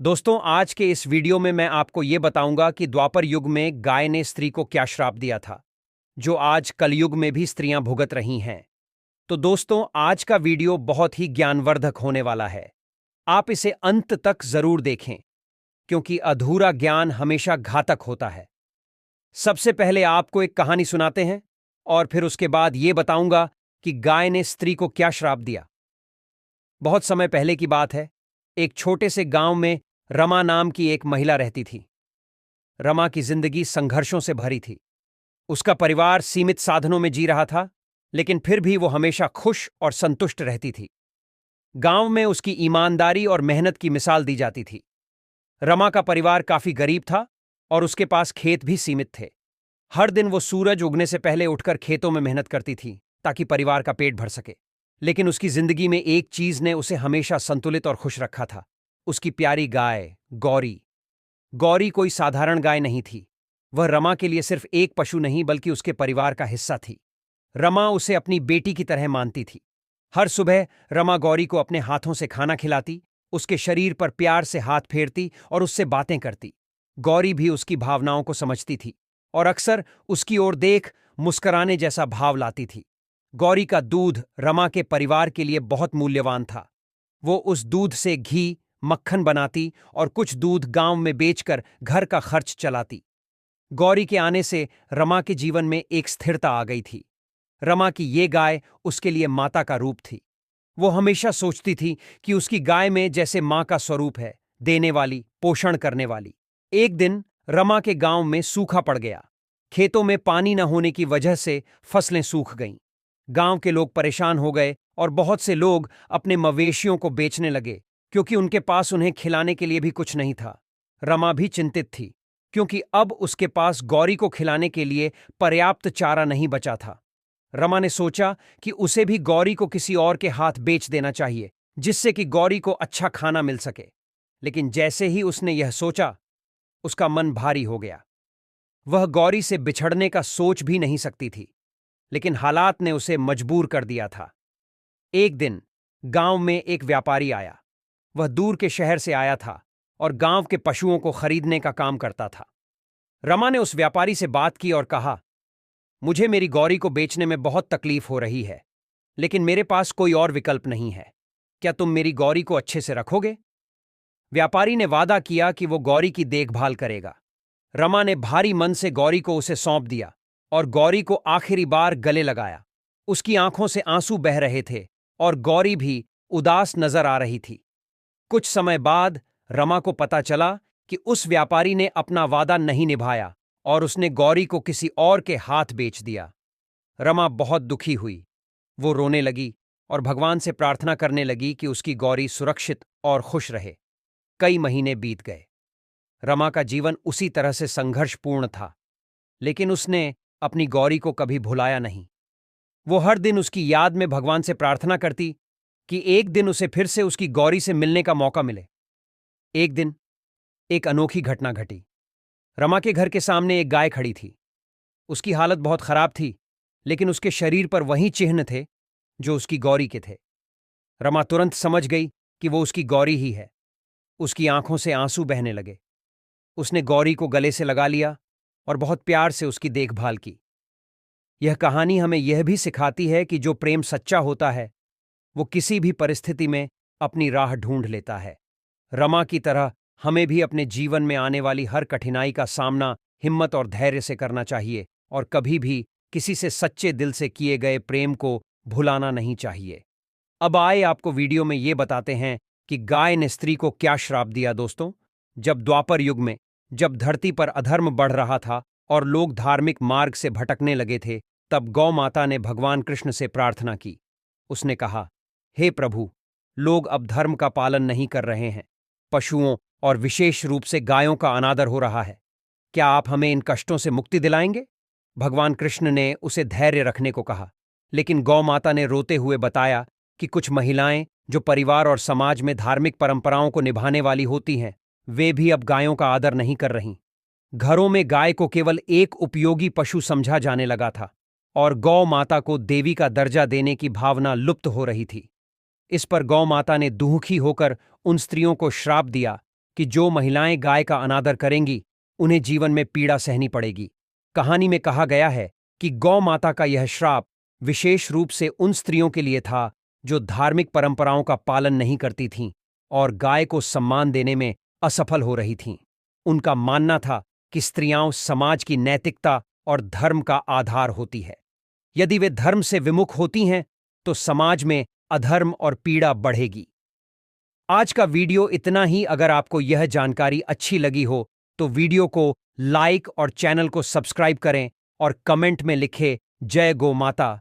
दोस्तों, आज के इस वीडियो में मैं आपको ये बताऊंगा कि द्वापर युग में गाय ने स्त्री को क्या श्राप दिया था, जो आज कलयुग में भी स्त्रियां भुगत रही हैं। तो दोस्तों, आज का वीडियो बहुत ही ज्ञानवर्धक होने वाला है। आप इसे अंत तक जरूर देखें, क्योंकि अधूरा ज्ञान हमेशा घातक होता है। सबसे पहले आपको एक कहानी सुनाते हैं और फिर उसके बाद ये बताऊंगा कि गाय ने स्त्री को क्या श्राप दिया। बहुत समय पहले की बात है। एक छोटे से गांव में रमा नाम की एक महिला रहती थी। रमा की जिंदगी संघर्षों से भरी थी। उसका परिवार सीमित साधनों में जी रहा था, लेकिन फिर भी वो हमेशा खुश और संतुष्ट रहती थी। गांव में उसकी ईमानदारी और मेहनत की मिसाल दी जाती थी। रमा का परिवार काफी गरीब था और उसके पास खेत भी सीमित थे। हर दिन वो सूरज उगने से पहले उठकर खेतों में मेहनत करती थी ताकि परिवार का पेट भर सके। लेकिन उसकी जिंदगी में एक चीज ने उसे हमेशा संतुलित और खुश रखा था। उसकी प्यारी गाय गौरी। गौरी कोई साधारण गाय नहीं थी। वह रमा के लिए सिर्फ एक पशु नहीं बल्कि उसके परिवार का हिस्सा थी। रमा उसे अपनी बेटी की तरह मानती थी। हर सुबह रमा गौरी को अपने हाथों से खाना खिलाती, उसके शरीर पर प्यार से हाथ फेरती और उससे बातें करती। गौरी भी उसकी भावनाओं को समझती थी और अक्सर उसकी ओर देख मुस्कुराने जैसा भाव लाती थी। गौरी का दूध रमा के परिवार के लिए बहुत मूल्यवान था। वो उस दूध से घी, मक्खन बनाती और कुछ दूध गांव में बेचकर घर का खर्च चलाती। गौरी के आने से रमा के जीवन में एक स्थिरता आ गई थी। रमा की ये गाय उसके लिए माता का रूप थी। वो हमेशा सोचती थी कि उसकी गाय में जैसे मां का स्वरूप है, देने वाली, पोषण करने वाली। एक दिन रमा के गांव में सूखा पड़ गया। खेतों में पानी न होने की वजह से फसलें सूख गईं। गांव के लोग परेशान हो गए और बहुत से लोग अपने मवेशियों को बेचने लगे, क्योंकि उनके पास उन्हें खिलाने के लिए भी कुछ नहीं था। रमा भी चिंतित थी, क्योंकि अब उसके पास गौरी को खिलाने के लिए पर्याप्त चारा नहीं बचा था। रमा ने सोचा कि उसे भी गौरी को किसी और के हाथ बेच देना चाहिए, जिससे कि गौरी को अच्छा खाना मिल सके। लेकिन जैसे ही उसने यह सोचा, उसका मन भारी हो गया। वह गौरी से बिछड़ने का सोच भी नहीं सकती थी, लेकिन हालात ने उसे मजबूर कर दिया था। एक दिन गांव में एक व्यापारी आया। वह दूर के शहर से आया था और गांव के पशुओं को खरीदने का काम करता था। रमा ने उस व्यापारी से बात की और कहा, मुझे मेरी गौरी को बेचने में बहुत तकलीफ हो रही है, लेकिन मेरे पास कोई और विकल्प नहीं है। क्या तुम मेरी गौरी को अच्छे से रखोगे? व्यापारी ने वादा किया कि वो गौरी की देखभाल करेगा। रमा ने भारी मन से गौरी को उसे सौंप दिया और गौरी को आखिरी बार गले लगाया। उसकी आंखों से आंसू बह रहे थे और गौरी भी उदास नजर आ रही थी। कुछ समय बाद रमा को पता चला कि उस व्यापारी ने अपना वादा नहीं निभाया और उसने गौरी को किसी और के हाथ बेच दिया। रमा बहुत दुखी हुई। वो रोने लगी और भगवान से प्रार्थना करने लगी कि उसकी गौरी सुरक्षित और खुश रहे। कई महीने बीत गए। रमा का जीवन उसी तरह से संघर्षपूर्ण था, लेकिन उसने अपनी गौरी को कभी भुलाया नहीं। वो हर दिन उसकी याद में भगवान से प्रार्थना करती कि एक दिन उसे फिर से उसकी गौरी से मिलने का मौका मिले। एक दिन एक अनोखी घटना घटी। रमा के घर के सामने एक गाय खड़ी थी। उसकी हालत बहुत खराब थी, लेकिन उसके शरीर पर वही चिन्ह थे जो उसकी गौरी के थे। रमा तुरंत समझ गई कि वो उसकी गौरी ही है। उसकी आंखों से आंसू बहने लगे। उसने गौरी को गले से लगा लिया और बहुत प्यार से उसकी देखभाल की। यह कहानी हमें यह भी सिखाती है कि जो प्रेम सच्चा होता है, वो किसी भी परिस्थिति में अपनी राह ढूंढ लेता है। रमा की तरह हमें भी अपने जीवन में आने वाली हर कठिनाई का सामना हिम्मत और धैर्य से करना चाहिए और कभी भी किसी से सच्चे दिल से किए गए प्रेम को भुलाना नहीं चाहिए। अब आए आपको वीडियो में ये बताते हैं कि गाय ने स्त्री को क्या श्राप दिया। दोस्तों, जब द्वापर युग में, जब धरती पर अधर्म बढ़ रहा था और लोग धार्मिक मार्ग से भटकने लगे थे, तब गौ माता ने भगवान कृष्ण से प्रार्थना की। उसने कहा, हे प्रभु, लोग अब धर्म का पालन नहीं कर रहे हैं। पशुओं और विशेष रूप से गायों का अनादर हो रहा है। क्या आप हमें इन कष्टों से मुक्ति दिलाएंगे? भगवान कृष्ण ने उसे धैर्य रखने को कहा, लेकिन गौ माता ने रोते हुए बताया कि कुछ महिलाएं जो परिवार और समाज में धार्मिक परंपराओं को निभाने वाली होती हैं, वे भी अब गायों का आदर नहीं कर रहीं। घरों में गाय को केवल एक उपयोगी पशु समझा जाने लगा था और गौ माता को देवी का दर्जा देने की भावना लुप्त हो रही थी। इस पर गौ माता ने दुखी होकर उन स्त्रियों को श्राप दिया कि जो महिलाएं गाय का अनादर करेंगी उन्हें जीवन में पीड़ा सहनी पड़ेगी। कहानी में कहा गया है कि गौ माता का यह श्राप विशेष रूप से उन स्त्रियों के लिए था जो धार्मिक परंपराओं का पालन नहीं करती थीं और गाय को सम्मान देने में असफल हो रही थीं। उनका मानना था कि स्त्रियां समाज की नैतिकता और धर्म का आधार होती है। यदि वे धर्म से विमुख होती हैं तो समाज में अधर्म और पीड़ा बढ़ेगी। आज का वीडियो इतना ही। अगर आपको यह जानकारी अच्छी लगी हो तो वीडियो को लाइक और चैनल को सब्सक्राइब करें और कमेंट में लिखें जय गौ माता।